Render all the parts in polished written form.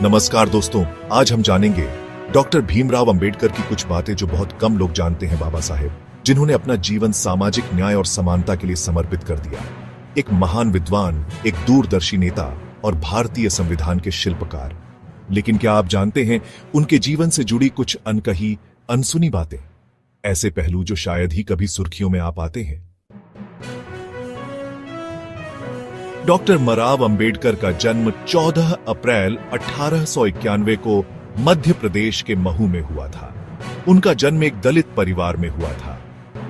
नमस्कार दोस्तों, आज हम जानेंगे डॉक्टर भीमराव अंबेडकर की कुछ बातें जो बहुत कम लोग जानते हैं। बाबा साहेब, जिन्होंने अपना जीवन सामाजिक न्याय और समानता के लिए समर्पित कर दिया। एक महान विद्वान, एक दूरदर्शी नेता और भारतीय संविधान के शिल्पकार। लेकिन क्या आप जानते हैं उनके जीवन से जुड़ी कुछ अनकही, अनसुनी बातें, ऐसे पहलू जो शायद ही कभी सुर्खियों में आ पाते हैं। डॉक्टर मराव अंबेडकर का जन्म 14 अप्रैल 1891 को मध्य प्रदेश के महू में हुआ था। उनका जन्म एक दलित परिवार में हुआ था,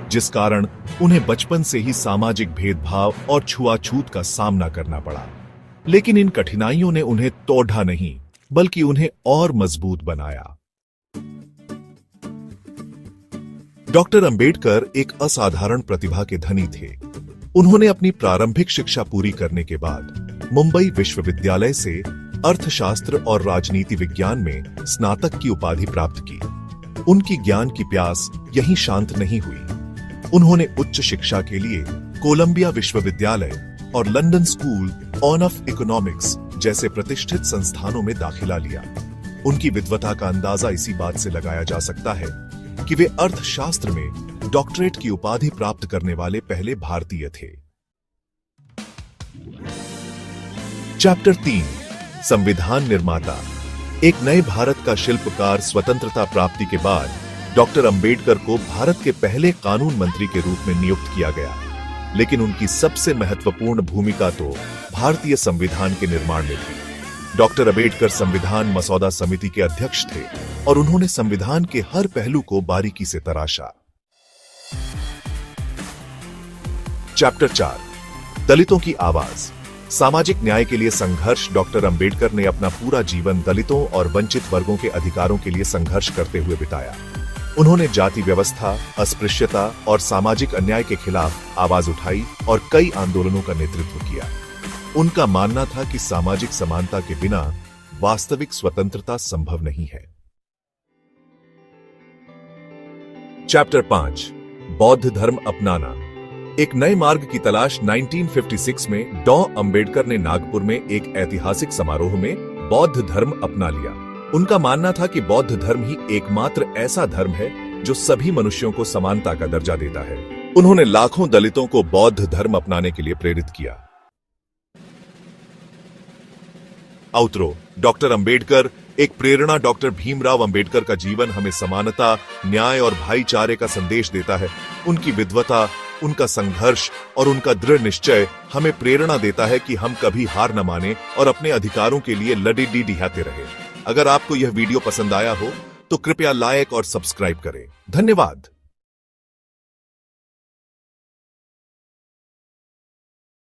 जिस कारण उन्हें बचपन से ही सामाजिक भेदभाव और छुआछूत का सामना करना पड़ा। लेकिन इन कठिनाइयों ने उन्हें तोड़ा नहीं, बल्कि उन्हें और मजबूत बनाया। डॉक्टर अंबेडकर एक असाधारण प्रतिभा के धनी थे। उन्होंने अपनी प्रारंभिक शिक्षा पूरी करने के बाद मुंबई विश्वविद्यालय से अर्थशास्त्र और राजनीति विज्ञान में स्नातक की उपाधि प्राप्त की। उनकी ज्ञान की प्यास यहीं शांत नहीं हुई। उन्होंने उच्च शिक्षा के लिए कोलंबिया विश्वविद्यालय और लंदन स्कूल ऑफ इकोनॉमिक्स जैसे प्रतिष्ठित संस्थानों में दाखिला लिया। उनकी विद्वता का अंदाजा इसी बात से लगाया जा सकता है कि वे अर्थशास्त्र में डॉक्टरेट की उपाधि प्राप्त करने वाले पहले भारतीय थे। चैप्टर 3, संविधान निर्माता। एक नए भारत का शिल्पकार। स्वतंत्रता प्राप्ति के बाद डॉक्टर अंबेडकर को भारत के पहले कानून मंत्री के रूप में नियुक्त किया गया, लेकिन उनकी सबसे महत्वपूर्ण भूमिका तो भारतीय संविधान के निर्माण में थी। डॉक्टर अंबेडकर संविधान मसौदा समिति के अध्यक्ष थे और उन्होंने संविधान के हर पहलू को बारीकी से तराशा। चैप्टर 4, दलितों की आवाज। सामाजिक न्याय के लिए संघर्ष। डॉक्टर अंबेडकर ने अपना पूरा जीवन दलितों और वंचित वर्गों के अधिकारों के लिए संघर्ष करते हुए बिताया। उन्होंने जाति व्यवस्था, अस्पृश्यता और सामाजिक अन्याय के खिलाफ आवाज उठाई और कई आंदोलनों का नेतृत्व किया। उनका मानना था कि सामाजिक समानता के बिना वास्तविक स्वतंत्रता संभव नहीं है। चैप्टर 5, बौद्ध धर्म अपनाना। एक नए मार्ग की तलाश। 1956 में डॉ अंबेडकर ने नागपुर में एक ऐतिहासिक समारोह में बौद्ध धर्म अपना लिया। उनका मानना था कि बौद्ध धर्म ही एकमात्र ऐसा धर्म है जो सभी मनुष्यों को समानता का दर्जा देता है। उन्होंने लाखों दलितों को बौद्ध धर्म अपनाने के लिए प्रेरित किया। आउटरो। डॉक्टर अंबेडकर एक प्रेरणा। डॉक्टर भीमराव अंबेडकर का जीवन हमें समानता, न्याय और भाईचारे का संदेश देता है। उनकी विद्वता, उनका संघर्ष और उनका दृढ़ निश्चय हमें प्रेरणा देता है कि हम कभी हार न माने और अपने अधिकारों के लिए लड़ते रहे। अगर आपको यह वीडियो पसंद आया हो तो कृपया लाइक और सब्सक्राइब करें। धन्यवाद।